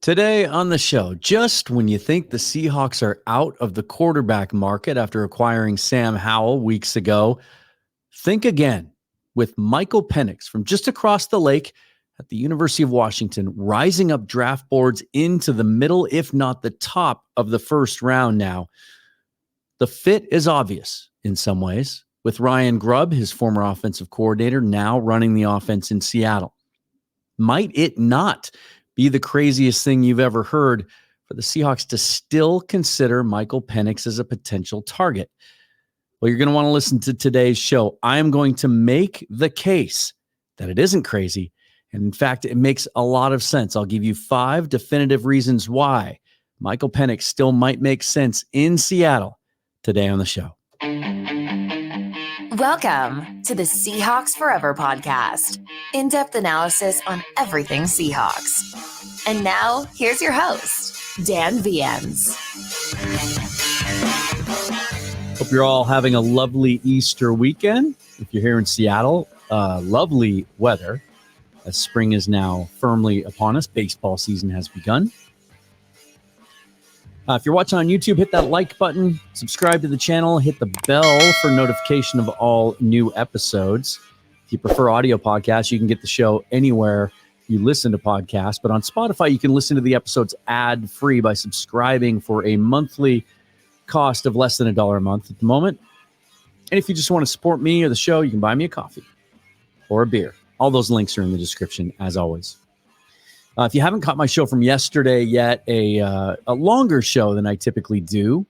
Today on the show, just when you think the Seahawks are out of the quarterback market after acquiring Sam Howell weeks ago, think again with Michael Penix from just across the lake at the University of Washington, rising up draft boards into the middle, if not the top of the first round now. The fit is obvious in some ways, with Ryan Grubb, his former offensive coordinator, now running the offense in Seattle. Might it not be the craziest thing you've ever heard for the Seahawks to still consider Michael Penix as a potential target? Well, you're going to want to listen to today's show. I am going to make the case that it isn't crazy. And in fact, it makes a lot of sense. I'll give you 5 definitive reasons why Michael Penix still might make sense in Seattle today on the show. Welcome to the Seahawks Forever podcast. In-depth analysis on everything Seahawks. And now, here's your host, Dan Viens. Hope you're all having a lovely Easter weekend. If you're here in Seattle, lovely weather as spring is now firmly upon us. Baseball season has begun. If you're watching on YouTube, hit that like button, subscribe to the channel, hit the bell for notification of all new episodes. If you prefer audio podcasts, you can get the show anywhere you listen to podcasts. But on Spotify, you can listen to the episodes ad-free by subscribing for a monthly cost of less than $1 a month at the moment. And if you just want to support me or the show, you can buy me a coffee or a beer. All those links are in the description, as always. If you haven't caught my show from yesterday yet, a longer show than I typically do.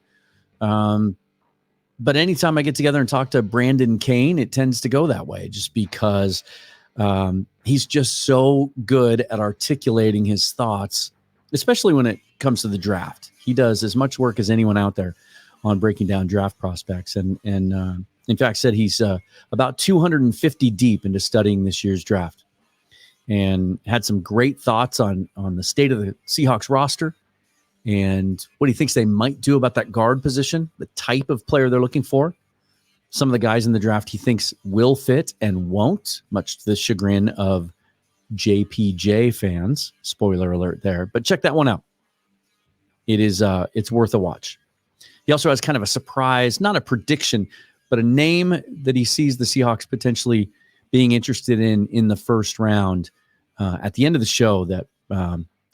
But anytime I get together and talk to Brandon Kane, it tends to go that way just because he's just so good at articulating his thoughts, especially when it comes to the draft. He does as much work as anyone out there on breaking down draft prospects. And in fact, said he's about 250 deep into studying this year's draft. And had some great thoughts on the state of the Seahawks roster and what he thinks they might do about that guard position, the type of player they're looking for. Some of the guys in the draft he thinks will fit and won't, much to the chagrin of JPJ fans. Spoiler alert there. But check that one out. It's worth a watch. He also has kind of a surprise, not a prediction, but a name that he sees the Seahawks potentially being interested in the first round at the end of the show that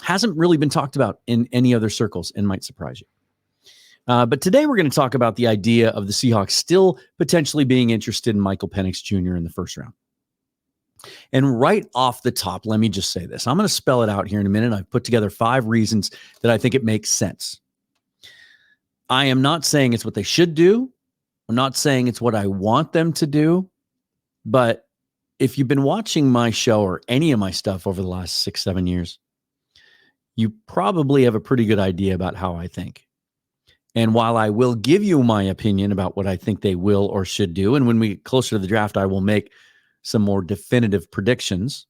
hasn't really been talked about in any other circles and might surprise you. But today we're going to talk about the idea of the Seahawks still potentially being interested in Michael Penix Jr. in the first round. And right off the top, let me just say this. I'm going to spell it out here in a minute. I've put together 5 reasons that I think it makes sense. I am not saying it's what they should do. I'm not saying it's what I want them to do. But if you've been watching my show or any of my stuff over the last 6-7 years, you probably have a pretty good idea about how I think. And while I will give you my opinion about what I think they will or should do, and when we get closer to the draft, I will make some more definitive predictions,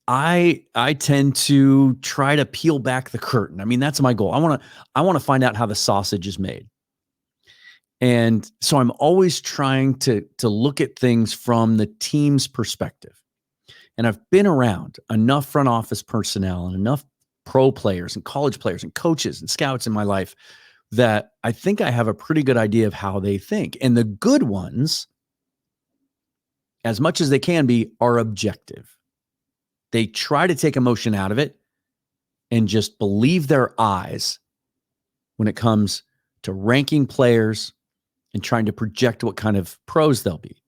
I tend to try to peel back the curtain. I mean, that's my goal. I want to find out how the sausage is made. And so I'm always trying to look at things from the team's perspective. And I've been around enough front office personnel and enough pro players and college players and coaches and scouts in my life that I think I have a pretty good idea of how they think. And the good ones, as much as they can be, are objective. They try to take emotion out of it and just believe their eyes when it comes to ranking players and trying to project what kind of pros they'll be,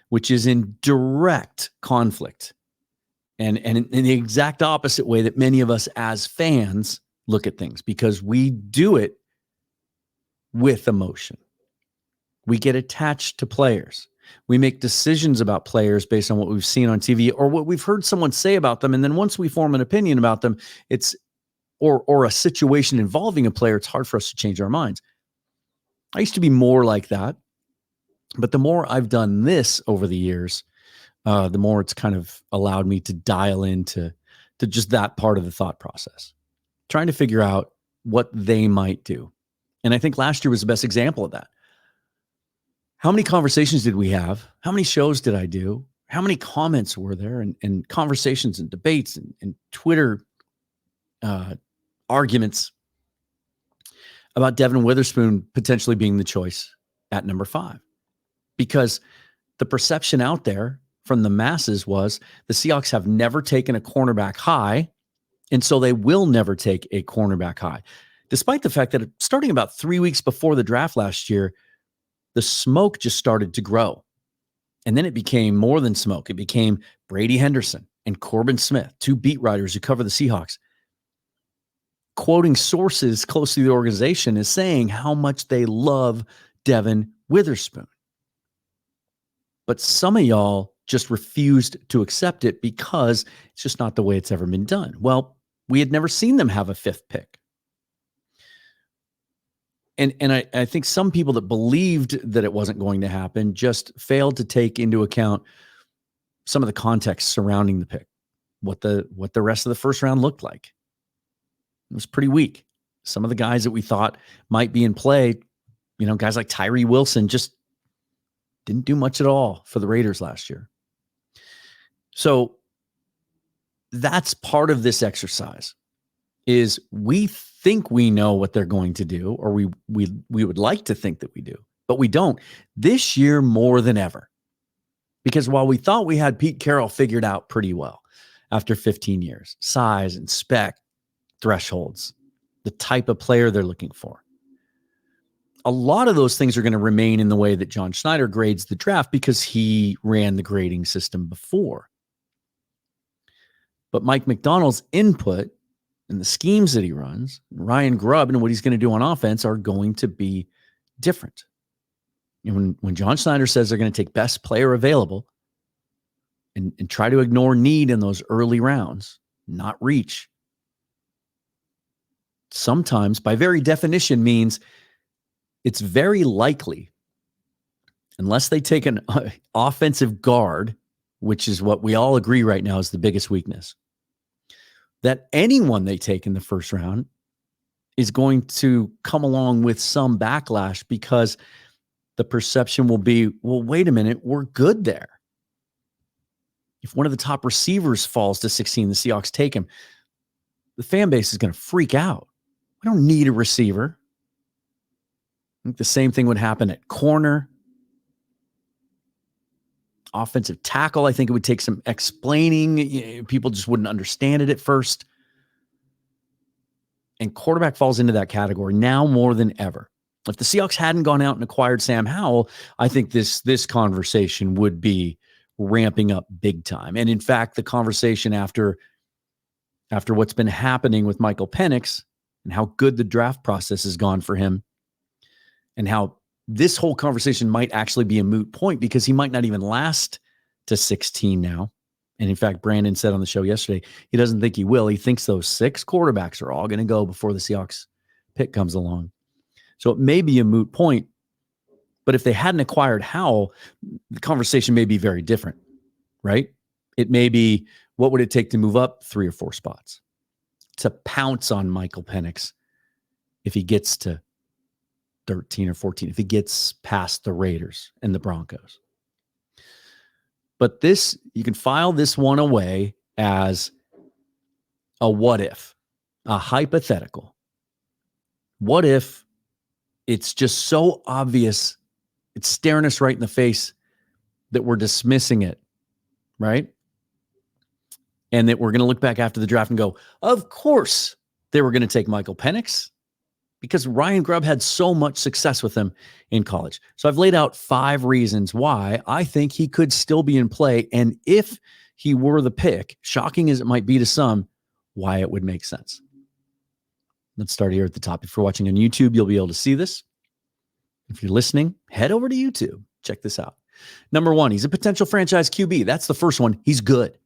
which is in direct conflict and in the exact opposite way that many of us as fans look at things, because we do it with emotion. We get attached to players. We make decisions about players based on what we've seen on TV or what we've heard someone say about them. And then once we form an opinion about them, or a situation involving a player, it's hard for us to change our minds. I used to be more like that, but the more I've done this over the years, the more it's kind of allowed me to dial into just that part of the thought process, trying to figure out what they might do. And I think last year was the best example of that. How many conversations did we have? How many shows did I do? How many comments were there and conversations and debates and Twitter arguments about Devin Witherspoon potentially being the choice at number 5, because the perception out there from the masses was the Seahawks have never taken a cornerback high, and so they will never take a cornerback high, despite the fact that starting about 3 weeks before the draft last year, the smoke just started to grow. And then it became more than smoke. It became Brady Henderson and Corbin Smith, 2 beat writers who cover the Seahawks, quoting sources close to the organization as saying how much they love Devin Witherspoon. But some of y'all just refused to accept it because it's just not the way it's ever been done. Well, we had never seen them have a 5th pick. And I think some people that believed that it wasn't going to happen just failed to take into account some of the context surrounding the pick, what the rest of the first round looked like. It was pretty weak. Some of the guys that we thought might be in play, guys like Tyree Wilson just didn't do much at all for the Raiders last year. So that's part of this exercise, is we think we know what they're going to do, or we would like to think that we do, but we don't. This year more than ever. Because while we thought we had Pete Carroll figured out pretty well after 15 years, size and spec, thresholds, the type of player they're looking for, a lot of those things are going to remain in the way that John Schneider grades the draft because he ran the grading system before. But Mike McDonald's input and the schemes that he runs, Ryan Grubb and what he's going to do on offense are going to be different. And when John Schneider says they're going to take best player available and try to ignore need in those early rounds, not reach, sometimes by very definition means it's very likely, unless they take an offensive guard, which is what we all agree right now is the biggest weakness, that anyone they take in the first round is going to come along with some backlash because the perception will be, well, wait a minute, we're good there. If one of the top receivers falls to 16, the Seahawks take him, the fan base is going to freak out. We don't need a receiver. I think the same thing would happen at corner. Offensive tackle, I think it would take some explaining. People just wouldn't understand it at first. And quarterback falls into that category now more than ever. If the Seahawks hadn't gone out and acquired Sam Howell, I think this conversation would be ramping up big time. And in fact, the conversation after what's been happening with Michael Penix and how good the draft process has gone for him, and how this whole conversation might actually be a moot point because he might not even last to 16 now. And in fact, Brandon said on the show yesterday, he doesn't think he will. He thinks those 6 quarterbacks are all going to go before the Seahawks pick comes along. So it may be a moot point, but if they hadn't acquired Howell, the conversation may be very different, right? It may be, what would it take to move up 3 or 4 spots to pounce on Michael Penix if he gets to 13 or 14, if he gets past the Raiders and the Broncos. But this, you can file this one away as a what if, a hypothetical. What if it's just so obvious, it's staring us right in the face that we're dismissing it, right? And that we're going to look back after the draft and go, of course they were going to take Michael Penix, because Ryan Grubb had so much success with him in college. So I've laid out 5 reasons why I think he could still be in play. And if he were the pick, shocking as it might be to some, why it would make sense. Let's start here at the top. If you're watching on YouTube, you'll be able to see this. If you're listening, head over to YouTube. Check this out. Number 1, he's a potential franchise QB. That's the first one. He's good.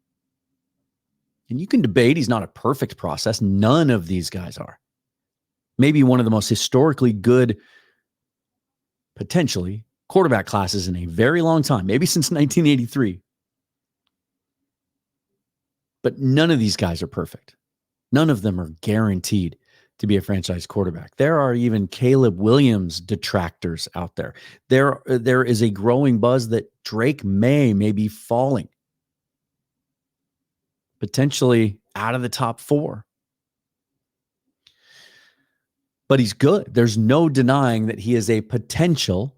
And you can debate he's not a perfect process. None of these guys are. Maybe one of the most historically good, potentially, quarterback classes in a very long time, maybe since 1983. But none of these guys are perfect. None of them are guaranteed to be a franchise quarterback. There are even Caleb Williams detractors out there. There is a growing buzz that Drake May be falling, potentially out of the top 4. but he's good. There's no denying that he is a potential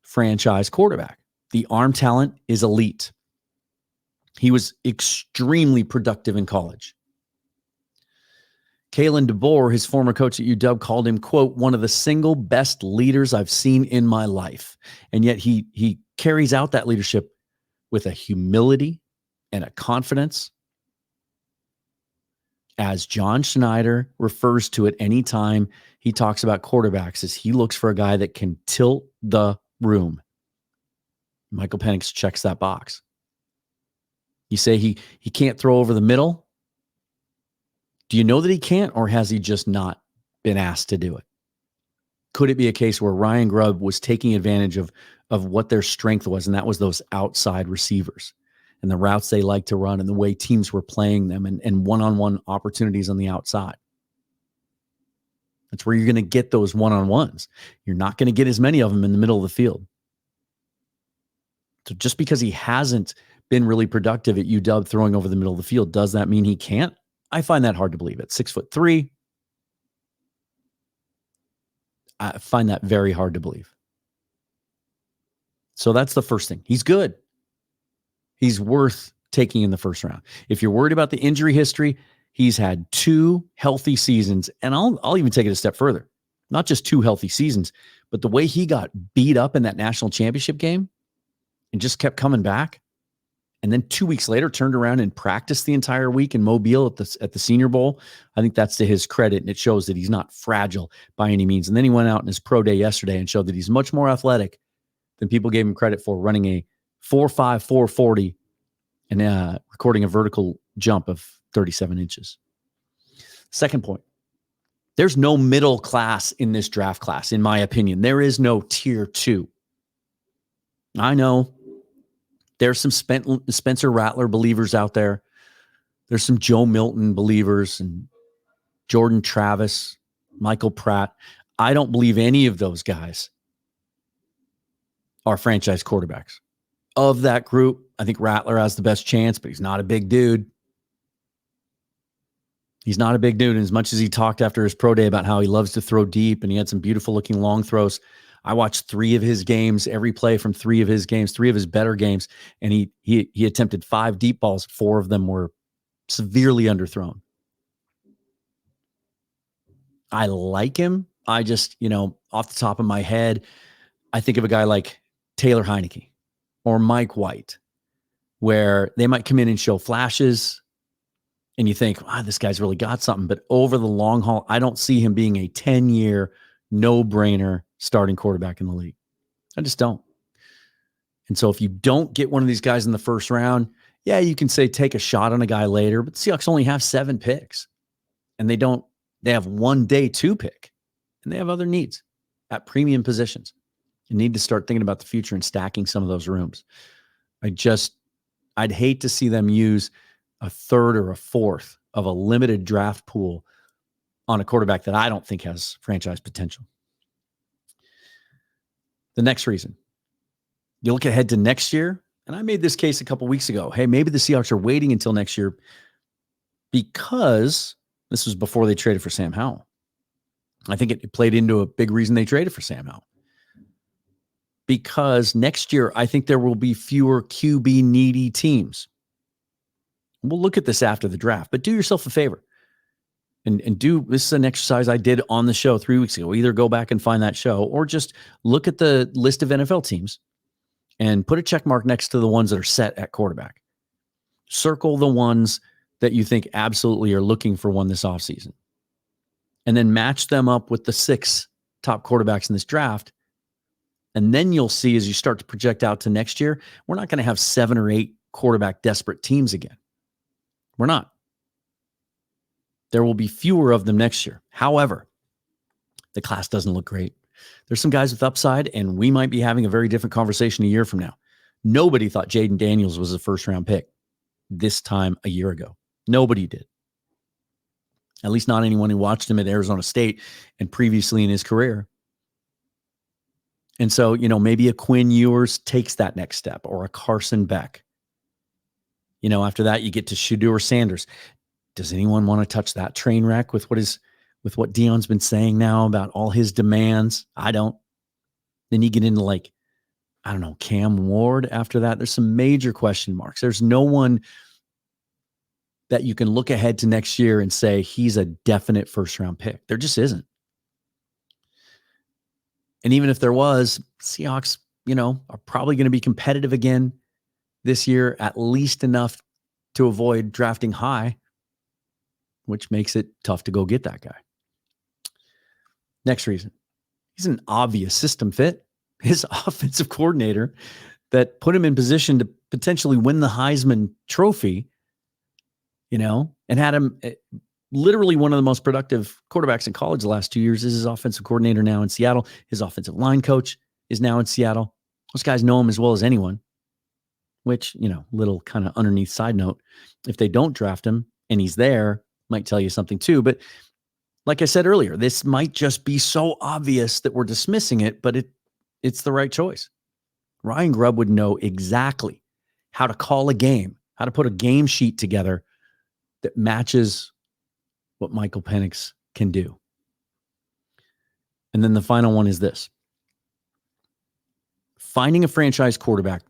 franchise quarterback. The arm talent is elite. He was extremely productive in college. Kalen DeBoer, his former coach at UW, called him, quote, one of the single best leaders I've seen in my life. And yet he carries out that leadership with a humility and a confidence. As John Schneider refers to it anytime he talks about quarterbacks, is he looks for a guy that can tilt the room. Michael Penix checks that box. You say he can't throw over the middle. Do you know that he can't, or has he just not been asked to do it? Could it be a case where Ryan Grubb was taking advantage of what their strength was, and that was those outside receivers and the routes they like to run and the way teams were playing them and one-on-one opportunities on the outside? That's where you're going to get those one-on-ones. You're not going to get as many of them in the middle of the field. So just because he hasn't been really productive at UW throwing over the middle of the field, does that mean he can't? I find that hard to believe. At 6'3", I find that very hard to believe. So that's the first thing. He's good. He's worth taking in the first round. If you're worried about the injury history, he's had 2 healthy seasons, and I'll even take it a step further. Not just 2 healthy seasons, but the way he got beat up in that national championship game and just kept coming back. And then 2 weeks later, turned around and practiced the entire week in Mobile at the Senior Bowl. I think that's to his credit, and it shows that he's not fragile by any means. And then he went out in his pro day yesterday and showed that he's much more athletic than people gave him credit for, running a 4.5, 4.40 and recording a vertical jump of 37 inches. Second point, there's no middle class in this draft class, in my opinion. There is no tier 2. I know there's some Spencer Rattler believers out there. There's some Joe Milton believers and Jordan Travis, Michael Pratt. I don't believe any of those guys are franchise quarterbacks. Of that group, I think Rattler has the best chance, but he's not a big dude. He's not a big dude. And as much as he talked after his pro day about how he loves to throw deep and he had some beautiful looking long throws, I watched 3 of his games, every play from 3 of his games, 3 of his better games, and he attempted 5 deep balls. 4 of them were severely underthrown. I like him. I just, off the top of my head, I think of a guy like Taylor Heineke or Mike White, where they might come in and show flashes, and you think, this guy's really got something. But over the long haul, I don't see him being a 10-year no-brainer starting quarterback in the league. I just don't. And so if you don't get one of these guys in the first round, yeah, you can say take a shot on a guy later, but the Seahawks only have 7 picks. And they have 1 day 2 pick. And they have other needs at premium positions. You need to start thinking about the future and stacking some of those rooms. I'd hate to see them use a 3rd or a 4th of a limited draft pool on a quarterback that I don't think has franchise potential. The next reason, you look ahead to next year, and I made this case a couple weeks ago. Hey, maybe the Seahawks are waiting until next year because this was before they traded for Sam Howell. I think it played into a big reason they traded for Sam Howell. Because next year, I think there will be fewer QB needy teams. We'll look at this after the draft, but do yourself a favor. And this is an exercise I did on the show 3 weeks ago. Either go back and find that show or just look at the list of NFL teams and put a check mark next to the ones that are set at quarterback. Circle the ones that you think absolutely are looking for one this offseason. And then match them up with the 6 top quarterbacks in this draft. And then you'll see, as you start to project out to next year, we're not going to have 7 or 8 quarterback desperate teams again. We're not. There will be fewer of them next year. However, the class doesn't look great. There's some guys with upside, and we might be having a very different conversation a year from now. Nobody thought Jaden Daniels was a first-round pick this time a year ago. Nobody did. At least not anyone who watched him at Arizona State and previously in his career. And so, maybe a Quinn Ewers takes that next step, or a Carson Beck. After that, you get to Shedeur Sanders. Does anyone want to touch that train wreck with what his with what Dion's been saying now about all his demands. I don't. Then you get into like, I don't know, Cam Ward after that. There's some major question marks. There's no one that you can look ahead to next year and say he's a definite first-round pick. There just isn't. And even if there was, Seahawks, are probably going to be competitive again this year, at least enough to avoid drafting high, which makes it tough to go get that guy. Next reason, he's an obvious system fit. His offensive coordinator that put him in position to potentially win the Heisman Trophy, and had him literally one of the most productive quarterbacks in college the last 2 years, is his offensive coordinator now in Seattle. His offensive line coach is now in Seattle. Those guys know him as well as anyone, which, little kind of underneath side note, if they don't draft him and he's there, might tell you something too. But like I said earlier, this might just be so obvious that we're dismissing it, but it's the right choice. Ryan Grubb would know exactly how to call a game, how to put a game sheet together that matches what Michael Penix can do. And then the final one is this. Finding a franchise quarterback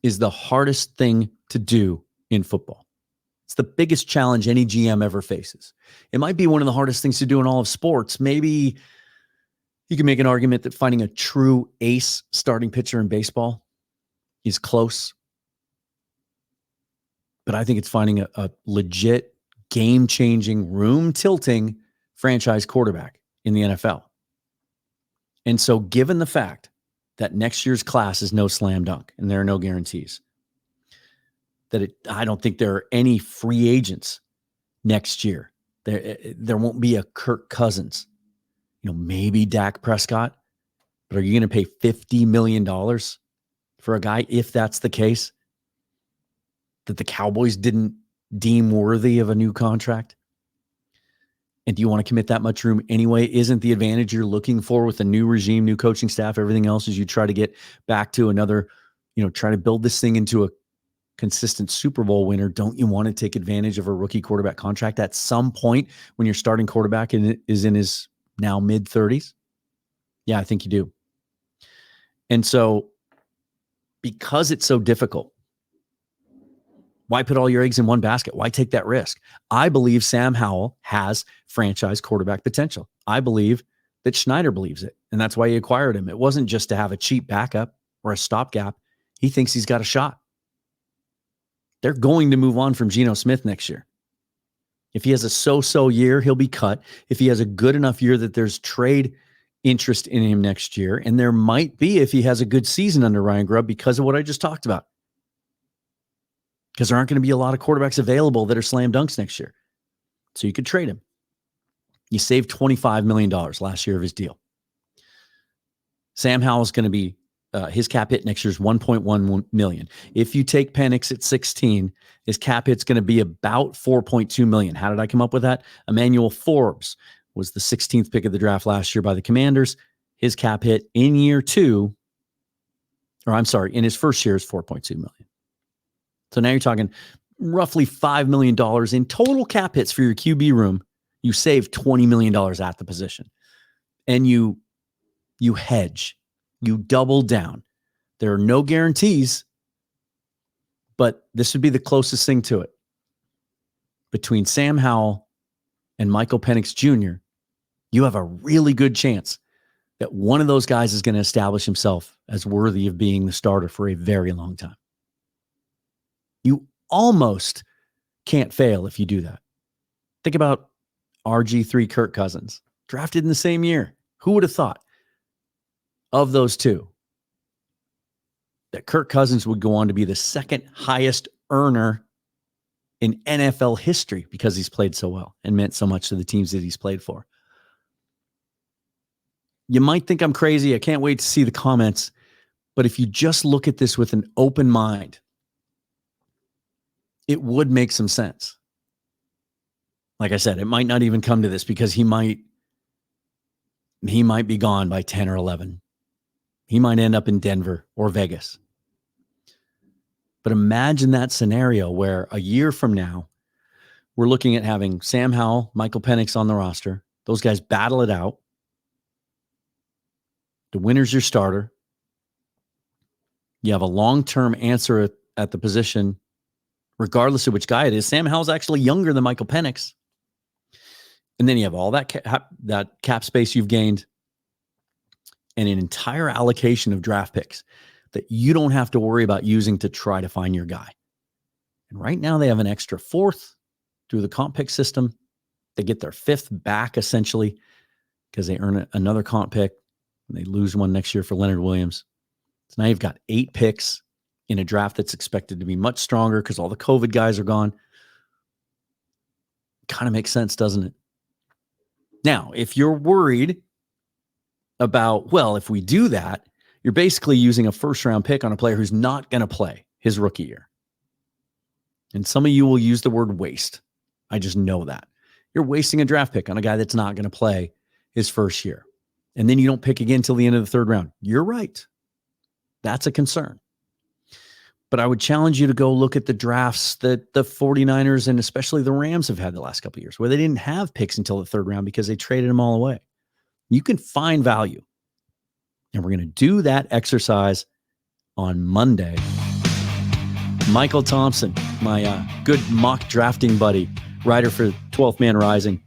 is the hardest thing to do in football. It's the biggest challenge any GM ever faces. It might be one of the hardest things to do in all of sports. Maybe you can make an argument that finding a true ace starting pitcher in baseball is close. But I think it's finding a legit, game-changing, room-tilting franchise quarterback in the NFL. And so given the fact that next year's class is no slam dunk and there are no guarantees, I don't think there are any free agents next year. There won't be a Kirk Cousins, maybe Dak Prescott, but are you going to pay $50 million for a guy, if that's the case, that the Cowboys didn't deem worthy of a new contract? And do you want to commit that much room anyway? Isn't the advantage you're looking for with a new regime, new coaching staff, everything else, as you try to get back to another, try to build this thing into a consistent Super Bowl winner? Don't you want to take advantage of a rookie quarterback contract at some point when your starting quarterback is in his now mid-30s? Yeah, I think you do. And so because it's so difficult, why put all your eggs in one basket? Why take that risk? I believe Sam Howell has franchise quarterback potential. I believe that Schneider believes it, and that's why he acquired him. It wasn't just to have a cheap backup or a stopgap. He thinks he's got a shot. They're going to move on from Geno Smith next year. If he has a so-so year, he'll be cut. If he has a good enough year that there's trade interest in him next year, and there might be if he has a good season under Ryan Grubb because of what I just talked about. Because there aren't going to be a lot of quarterbacks available that are slam dunks next year. So you could trade him. You saved $25 million last year of his deal. Sam Howell is going to be, his cap hit next year is $1.1 million. If you take Penix at 16, his cap hit's going to be about $4.2 million. How did I come up with that? Emmanuel Forbes was the 16th pick of the draft last year by the Commanders. His cap hit in in his first year is $4.2 million. So now you're talking roughly $5 million in total cap hits for your QB room. You save $20 million at the position. And you hedge. You double down. There are no guarantees, but this would be the closest thing to it. Between Sam Howell and Michael Penix Jr., you have a really good chance that one of those guys is going to establish himself as worthy of being the starter for a very long time. You almost can't fail if you do that. Think about RG3 Kirk Cousins, drafted in the same year. Who would have thought of those two that Kirk Cousins would go on to be the second highest earner in NFL history because he's played so well and meant so much to the teams that he's played for? You might think I'm crazy. I can't wait to see the comments. But if you just look at this with an open mind, it would make some sense. Like I said, it might not even come to this because he might be gone by 10 or 11. He might end up in Denver or Vegas. But imagine that scenario where a year from now, we're looking at having Sam Howell, Michael Penix on the roster, Those guys battle it out. The winner's your starter. You have a long-term answer at the position, regardless of which guy it is. Sam Howell's actually younger than Michael Penix. And then you have all that cap space you've gained and an entire allocation of draft picks that you don't have to worry about using to try to find your guy. And right now they have an extra fourth through the comp pick system. They get their fifth back, essentially, because they earn another comp pick. And they lose one next year for Leonard Williams. So now you've got 8 picks in a draft that's expected to be much stronger because all the COVID guys are gone. Kind of makes sense, doesn't it? Now, if you're worried about, well, if we do that, you're basically using a first-round pick on a player who's not going to play his rookie year. And some of you will use the word waste. I just know that. You're wasting a draft pick on a guy that's not going to play his first year. And then you don't pick again until the end of the third round. You're right. That's a concern. But I would challenge you to go look at the drafts that the 49ers and especially the Rams have had the last couple of years, where they didn't have picks until the third round because they traded them all away. You can find value. And we're going to do that exercise on Monday. Michael Thompson, my good mock drafting buddy, writer for 12th Man Rising.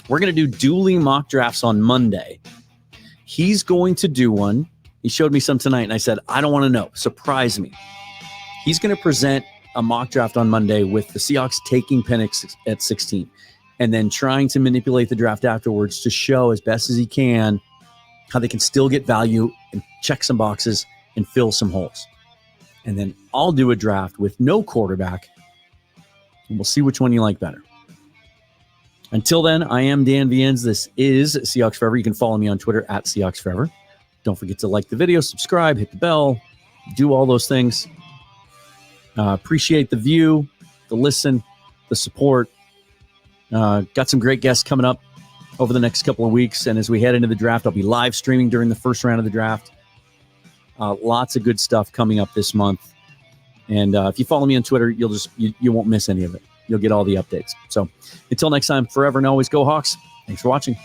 We're going to do dueling mock drafts on Monday. He's going to do one. He showed me some tonight, and I said, I don't want to know. Surprise me. He's going to present a mock draft on Monday with the Seahawks taking Penix at 16 and then trying to manipulate the draft afterwards to show as best as he can how they can still get value and check some boxes and fill some holes. And then I'll do a draft with no quarterback, and we'll see which one you like better. Until then, I am Dan Viennes. This is Seahawks Forever. You can follow me on Twitter at Seahawks Forever. Don't forget to like the video, subscribe, hit the bell, do all those things. Appreciate the view, the listen, the support. Got some great guests coming up over the next couple of weeks. And as we head into the draft, I'll be live streaming during the first round of the draft. Lots of good stuff coming up this month. And if you follow me on Twitter, you won't miss any of it. You'll get all the updates. So until next time, forever and always go Hawks. Thanks for watching.